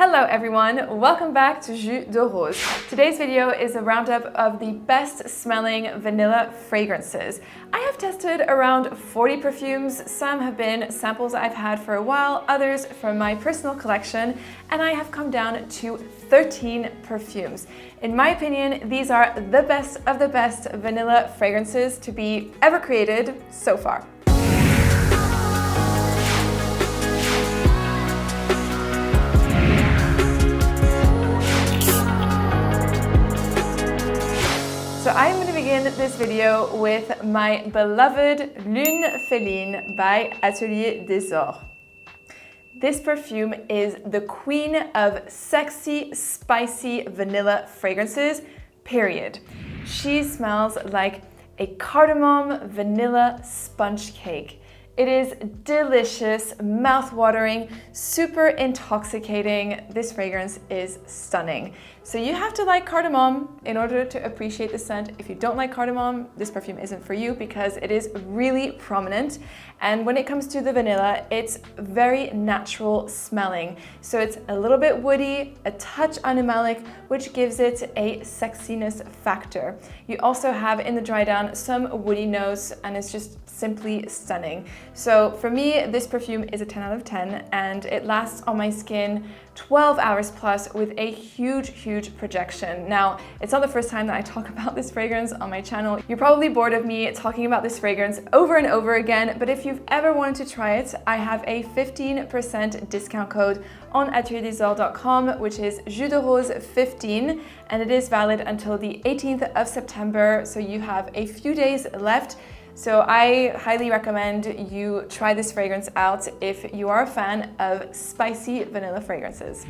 Hello everyone, welcome back to Jus de Rose. Today's video is a roundup of the best smelling vanilla fragrances. I have tested around 40 perfumes. Some have been samples I've had for a while, others from my personal collection, and I have come down to 13 perfumes. In my opinion, these are the best of the best vanilla fragrances to be ever created so far. So I'm going to begin this video with my beloved Lune Feline by Atelier Dore. This perfume is the queen of sexy, spicy vanilla fragrances, period. She smells like a cardamom vanilla sponge cake. It is delicious, mouth-watering, super intoxicating. This fragrance is stunning. So you have to like cardamom in order to appreciate the scent. If you don't like cardamom, this perfume isn't for you because it is really prominent. And when it comes to the vanilla, it's very natural smelling. So it's a little bit woody, a touch animalic, which gives it a sexiness factor. You also have in the dry down some woody notes, and it's just simply stunning. So for me, this perfume is a 10 out of 10, and it lasts on my skin 12 hours plus with a huge projection. Now, it's not the first time that I talk about this fragrance on my channel. You're probably bored of me talking about this fragrance over and over again, but if you've ever wanted to try it, I have a 15% discount code on atelierdeSole.com, which is Jus de Rose 15, and it is valid until the 18th of September, so you have a few days left. So I highly recommend you try this fragrance out if you are a fan of spicy vanilla fragrances.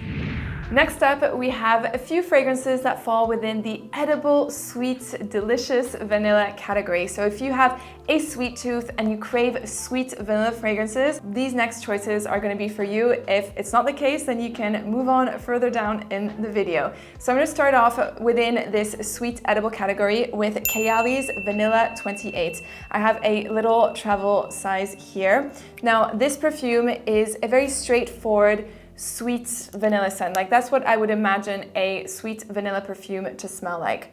Next up, we have a few fragrances that fall within the edible, sweet, delicious vanilla category. So if you have a sweet tooth and you crave sweet vanilla fragrances, these next choices are going to be for you. If it's not the case, then you can move on further down in the video. So I'm going to start off within this sweet edible category with Kayali's Vanilla 28. I have a little travel size here. Now, this perfume is a very straightforward, sweet vanilla scent. Like, that's what I would imagine a sweet vanilla perfume to smell like.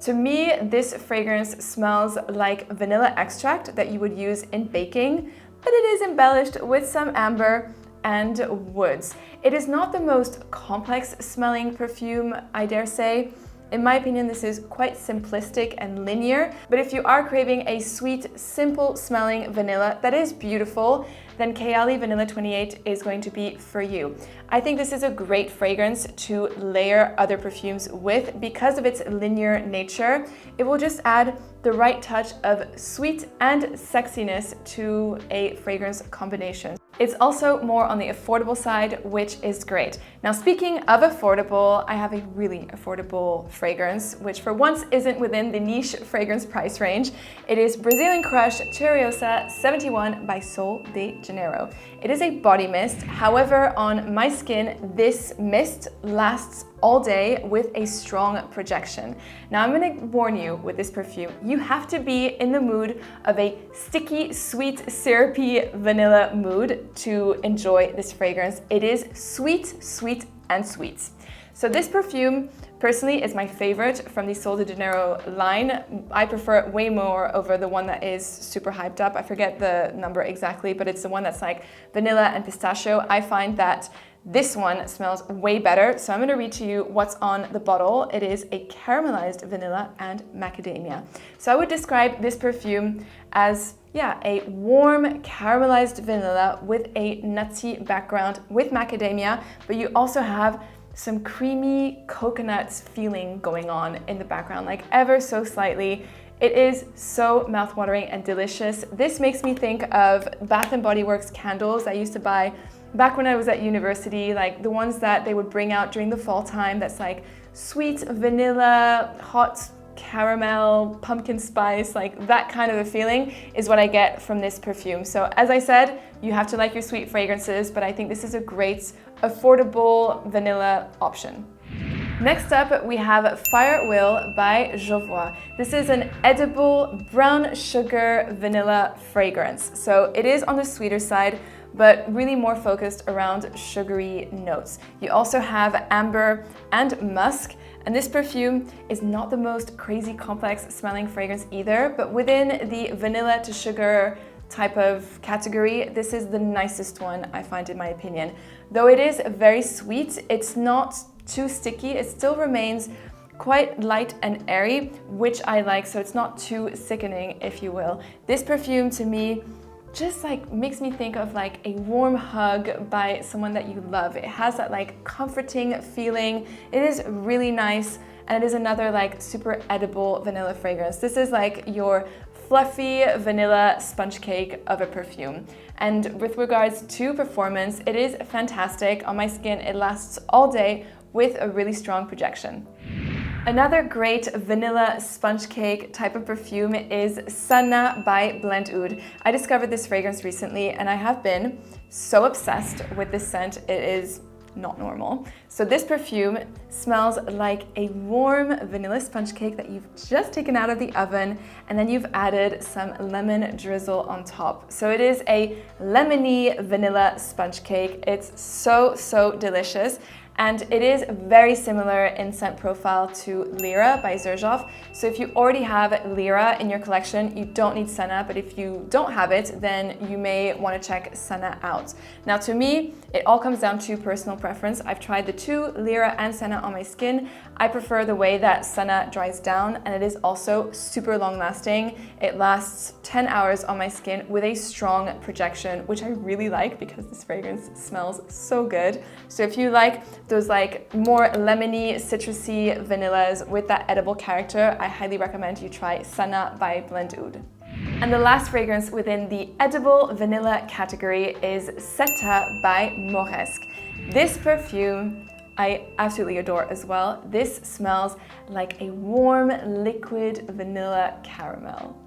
To me, this fragrance smells like vanilla extract that you would use in baking, but it is embellished with some amber and woods. It is not the most complex smelling perfume, I dare say. In my opinion, this is quite simplistic and linear, but if you are craving a sweet, simple smelling vanilla that is beautiful, then Kayali Vanilla 28 is going to be for you. I think this is a great fragrance to layer other perfumes with because of its linear nature. It will just add the right touch of sweet and sexiness to a fragrance combination. It's also more on the affordable side, which is great. Now, speaking of affordable, I have a really affordable fragrance, which for once isn't within the niche fragrance price range. It is Brazilian Crush Cheirosa 71 by Sol de Janeiro. It is a body mist. However, on my skin, this mist lasts all day with a strong projection. Now, I'm going to warn you with this perfume, you have to be in the mood of a sticky, sweet, syrupy vanilla mood to enjoy this fragrance. It is sweet, sweet, and sweet. So this perfume personally is my favorite from the Sol de Janeiro line. I prefer it way more over the one that is super hyped up. I forget the number exactly, but it's the one that's like vanilla and pistachio. I find that this one smells way better. So I'm going to read to you what's on the bottle. It is a caramelized vanilla and macadamia. So I would describe this perfume as, yeah, a warm caramelized vanilla with a nutty background with macadamia, but you also have some creamy coconut feeling going on in the background, like ever so slightly. It is so mouth-watering and delicious. This makes me think of Bath & Body Works candles I used to buy back when I was at university, like the ones that they would bring out during the fall time that's like sweet vanilla, hot caramel, pumpkin spice, like that kind of a feeling is what I get from this perfume. So as I said, you have to like your sweet fragrances, but I think this is a great, affordable vanilla option. Next up, we have Fire Will by Jovoy. This is an edible brown sugar vanilla fragrance. So it is on the sweeter side, but really more focused around sugary notes. You also have amber and musk, and this perfume is not the most crazy complex smelling fragrance either, but within the vanilla to sugar type of category, this is the nicest one I find, in my opinion. Though it is very sweet, it's not too sticky, it still remains quite light and airy, which I like, so it's not too sickening, if you will. This perfume to me just like makes me think of like a warm hug by someone that you love. It has that like comforting feeling. It is really nice, and it is another like super edible vanilla fragrance. This is like your fluffy vanilla sponge cake of a perfume. And with regards to performance, it is fantastic. On my skin, it lasts all day with a really strong projection. Another great vanilla sponge cake type of perfume is Sana by Blend Oud. I discovered this fragrance recently and I have been so obsessed with this scent. It is not normal. So this perfume smells like a warm vanilla sponge cake that you've just taken out of the oven, and then you've added some lemon drizzle on top. So it is a lemony vanilla sponge cake. It's so delicious. And it is very similar in scent profile to Lyra by Xerjoff. So if you already have Lyra in your collection, you don't need Sana, but if you don't have it, then you may want to check Sana out. Now to me, it all comes down to personal preference. I've tried the two, Lyra and Sana, on my skin. I prefer the way that Sana dries down, and it is also super long lasting. It lasts 10 hours on my skin with a strong projection, which I really like because this fragrance smells so good. So if you like those like more lemony, citrusy vanillas with that edible character, I highly recommend you try Sana by Blend Oud. And the last fragrance within the edible vanilla category is Seta by Moresque. This perfume I absolutely adore as well. This smells like a warm liquid vanilla caramel.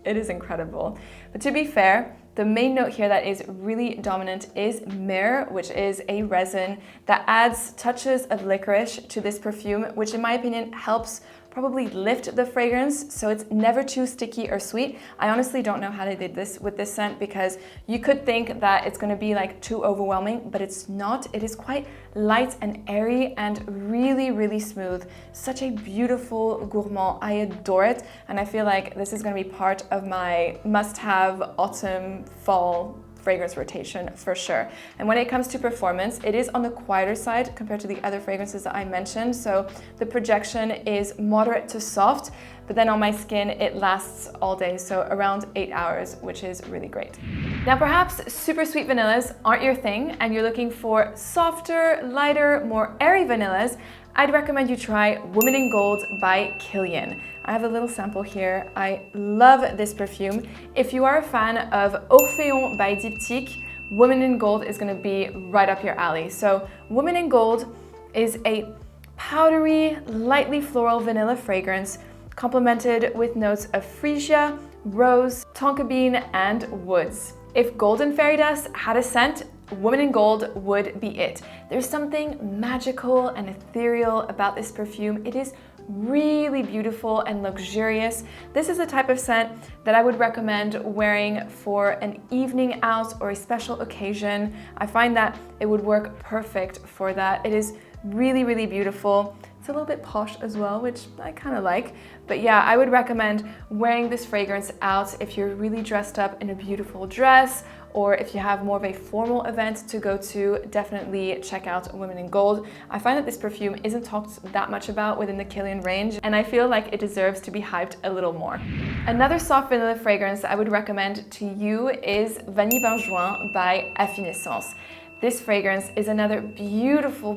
It is incredible. But to be fair, the main note here that is really dominant is myrrh, which is a resin that adds touches of licorice to this perfume, which in my opinion helps probably lift the fragrance so it's never too sticky or sweet. I honestly don't know how they did this with this scent, because you could think that it's going to be like too overwhelming, but it's not. It is quite light and airy and really smooth. Such a beautiful gourmand. I adore it, and I feel like this is going to be part of my must-have autumn fall fragrance rotation for sure. And when it comes to performance, it is on the quieter side compared to the other fragrances that I mentioned. So the projection is moderate to soft, but then on my skin, it lasts all day. So around 8 hours, which is really great. Now, perhaps super sweet vanillas aren't your thing and you're looking for softer, lighter, more airy vanillas, I'd recommend you try Woman in Gold by Kilian. I have a little sample here. I love this perfume. If you are a fan of Orphéon by Diptyque, Woman in Gold is going to be right up your alley. So Woman in Gold is a powdery, lightly floral vanilla fragrance complemented with notes of freesia, rose, tonka bean, and woods. If Golden Fairy Dust had a scent, Woman in Gold would be it. There's something magical and ethereal about this perfume. It is really beautiful and luxurious. This is the type of scent that I would recommend wearing for an evening out or a special occasion. I find that it would work perfect for that. It is really beautiful. It's a little bit posh as well, which I kind of like. But yeah, I would recommend wearing this fragrance out if you're really dressed up in a beautiful dress, or if you have more of a formal event to go to. Definitely check out Women in Gold. I find that this perfume isn't talked that much about within the Kilian range, and I feel like it deserves to be hyped a little more. Another soft vanilla fragrance that I would recommend to you is Vanille Benjoin by Affinessence. This fragrance is another beautiful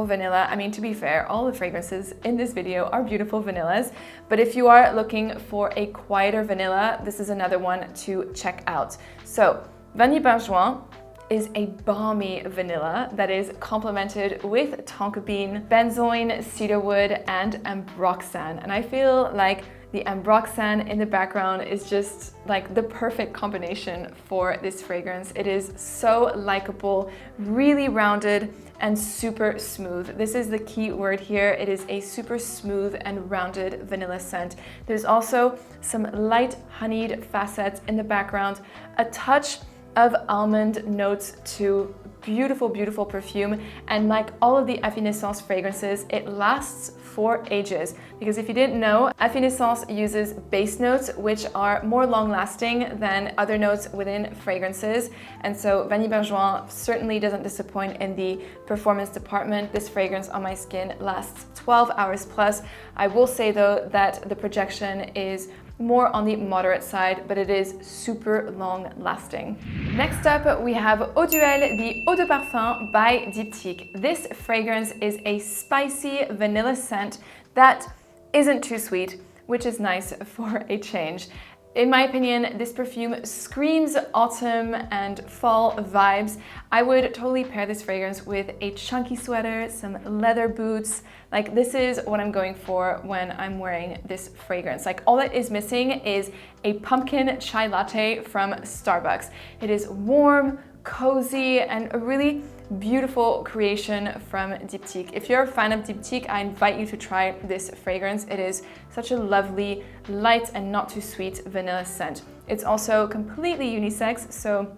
vanilla. I mean, to be fair, all the fragrances in this video are beautiful vanillas, but if you are looking for a quieter vanilla, this is another one to check out. So, Vanille Benjoin is a balmy vanilla that is complemented with tonka bean, benzoin, cedarwood, and ambroxan. And I feel like the ambroxan in the background is just like the perfect combination for this fragrance. It is so likable, really rounded, and super smooth. This is the key word here. It is a super smooth and rounded vanilla scent. There's also some light honeyed facets in the background, a touch of almond notes too. Beautiful, beautiful perfume. And like all of the Affinessence fragrances, it lasts for ages. Because if you didn't know, Affinessence uses base notes, which are more long lasting than other notes within fragrances. And so Vanille Benjoin certainly doesn't disappoint in the performance department. This fragrance on my skin lasts 12 hours plus. I will say though that the projection is more on the moderate side, but it is super long lasting. Next up, we have Eau Duelle, the Eau de Parfum by Diptyque. This fragrance is a spicy vanilla scent that isn't too sweet, which is nice for a change. In my opinion, this perfume screams autumn and fall vibes. I would totally pair this fragrance with a chunky sweater, some leather boots. Like, this is what I'm going for when I'm wearing this fragrance. Like, all that is missing is a pumpkin chai latte from Starbucks. It is warm, cozy, and a really beautiful creation from Diptyque. If you're a fan of Diptyque, I invite you to try this fragrance. It is such a lovely, light and not too sweet vanilla scent. It's also completely unisex, so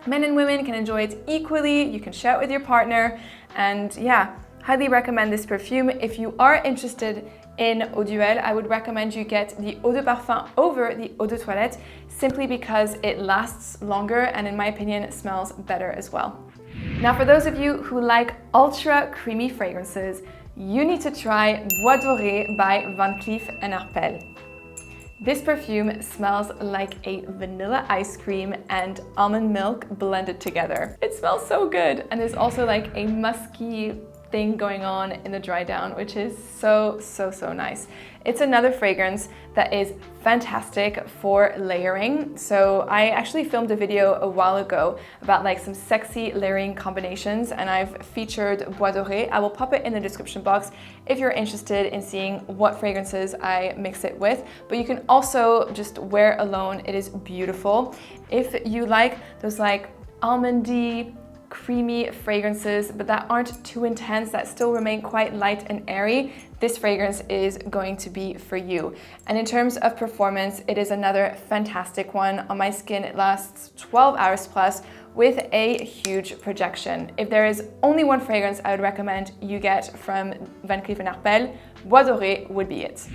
men and women can enjoy it equally. You can share it with your partner, and yeah, highly recommend this perfume. If you are interested in Eau Duelle, I would recommend you get the Eau de Parfum over the Eau de Toilette, simply because it lasts longer and in my opinion smells better as well. Now, for those of you who like ultra creamy fragrances, you need to try Bois Dore by Van Cleef and Arpels. This perfume smells like a vanilla ice cream and almond milk blended together. It smells so good, and there's also like a musky thing going on in the dry down, which is so nice. It's another fragrance that is fantastic for layering. So I actually filmed a video a while ago about like some sexy layering combinations, and I've featured Bois Dore. I will pop it in the description box if you're interested in seeing what fragrances I mix it with, but you can also just wear alone. It is beautiful. If you like those like almondy, creamy fragrances, but that aren't too intense, that still remain quite light and airy, this fragrance is going to be for you. And in terms of performance, it is another fantastic one. On my skin, it lasts 12 hours plus with a huge projection. If there is only one fragrance I would recommend you get from Van Cleef & Arpels, Bois Dore would be it.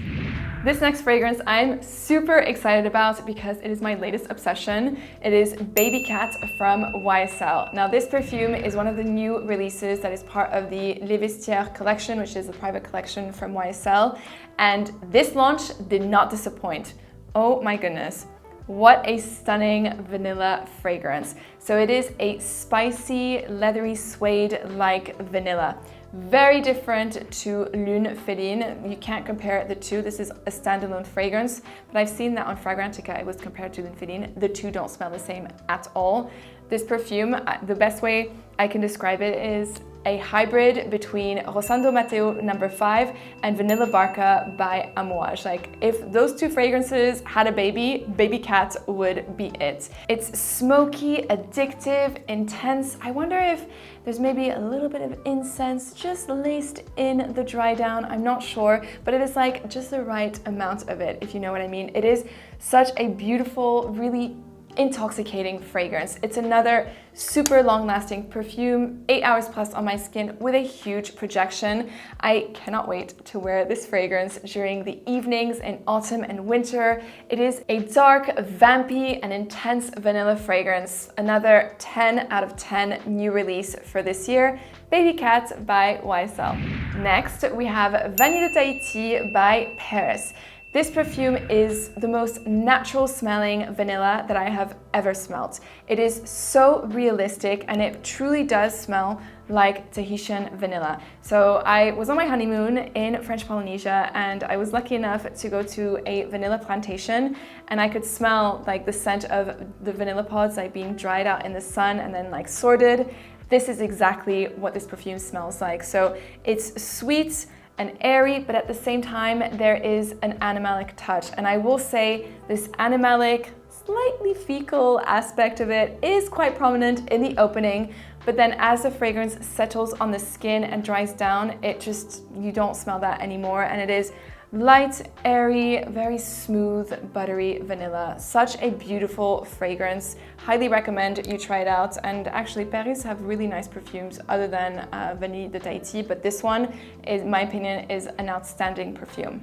This next fragrance I'm super excited about because it is my latest obsession. It is Babycat from YSL. Now, this perfume is one of the new releases that is part of the Les Vestiaires collection, which is a private collection from YSL. And this launch did not disappoint. Oh my goodness. What a stunning vanilla fragrance. So it is a spicy, leathery suede-like vanilla. Very different to Lune Feline. You can't compare the two. This is a standalone fragrance, but I've seen that on Fragrantica it was compared to Lune Feline. The two don't smell the same at all. This perfume, the best way I can describe it is a hybrid between Rossando Matteo No. 5 and Vanilla Barca by Amouage. Like, if those two fragrances had a baby, Babycat would be it. It's smoky, addictive, intense. I wonder if there's maybe a little bit of incense just laced in the dry down. I'm not sure, but it is like just the right amount of it, if you know what I mean. It is such a beautiful, really intoxicating fragrance. It's another super long-lasting perfume, 8 hours plus on my skin with a huge projection. I cannot wait to wear this fragrance during the evenings in autumn and winter. It is a dark, vampy, and intense vanilla fragrance. Another 10 out of 10 new release for this year. Babycat by YSL. Next, we have Vanille de Tahiti by Perris. This perfume is the most natural smelling vanilla that I have ever smelled. It is so realistic and it truly does smell like Tahitian vanilla. So I was on my honeymoon in French Polynesia and I was lucky enough to go to a vanilla plantation, and I could smell like the scent of the vanilla pods like being dried out in the sun and then like sorted. This is exactly what this perfume smells like. So it's sweet and airy, but at the same time, there is an animalic touch. And I will say this animalic, slightly fecal aspect of it is quite prominent in the opening, but then as the fragrance settles on the skin and dries down, you don't smell that anymore. And it is Light, airy, very smooth, buttery vanilla. Such a beautiful fragrance. Highly recommend you try it out. And actually, Perris have really nice perfumes other than Vanille de Tahiti, but this one, in my opinion, is an outstanding perfume.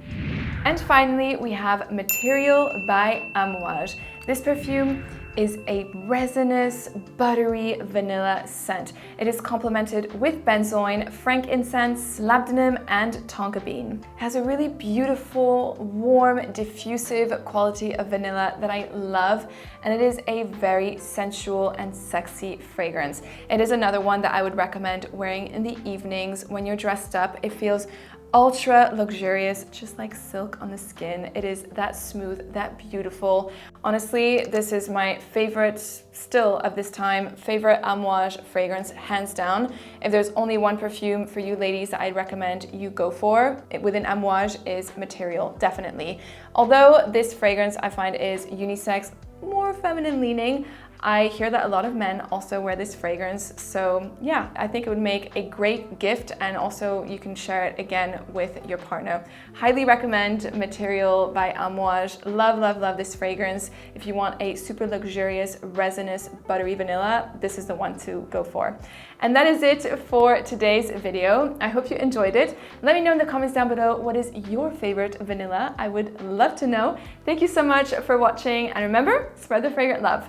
And finally, we have Material by Amouage. This perfume is a resinous, buttery vanilla scent. It is complemented with benzoin, frankincense, labdanum, and tonka bean. It has a really beautiful, warm, diffusive quality of vanilla that I love, and it is a very sensual and sexy fragrance. It is another one that I would recommend wearing in the evenings when you're dressed up. It feels ultra luxurious, just like silk on the skin. It is that smooth, that beautiful. Honestly, this is my favorite, still of this time, favorite Amouage fragrance, hands down. If there's only one perfume for you ladies that I'd recommend you go for within Amouage is Material, definitely. Although this fragrance I find is unisex, more feminine leaning, I hear that a lot of men also wear this fragrance, so yeah, I think it would make a great gift, and also you can share it again with your partner. Highly recommend Material by Amouage. Love, love, love this fragrance. If you want a super luxurious, resinous, buttery vanilla, this is the one to go for. And that is it for today's video. I hope you enjoyed it. Let me know in the comments down below, what is your favorite vanilla? I would love to know. Thank you so much for watching, and remember, spread the fragrant love.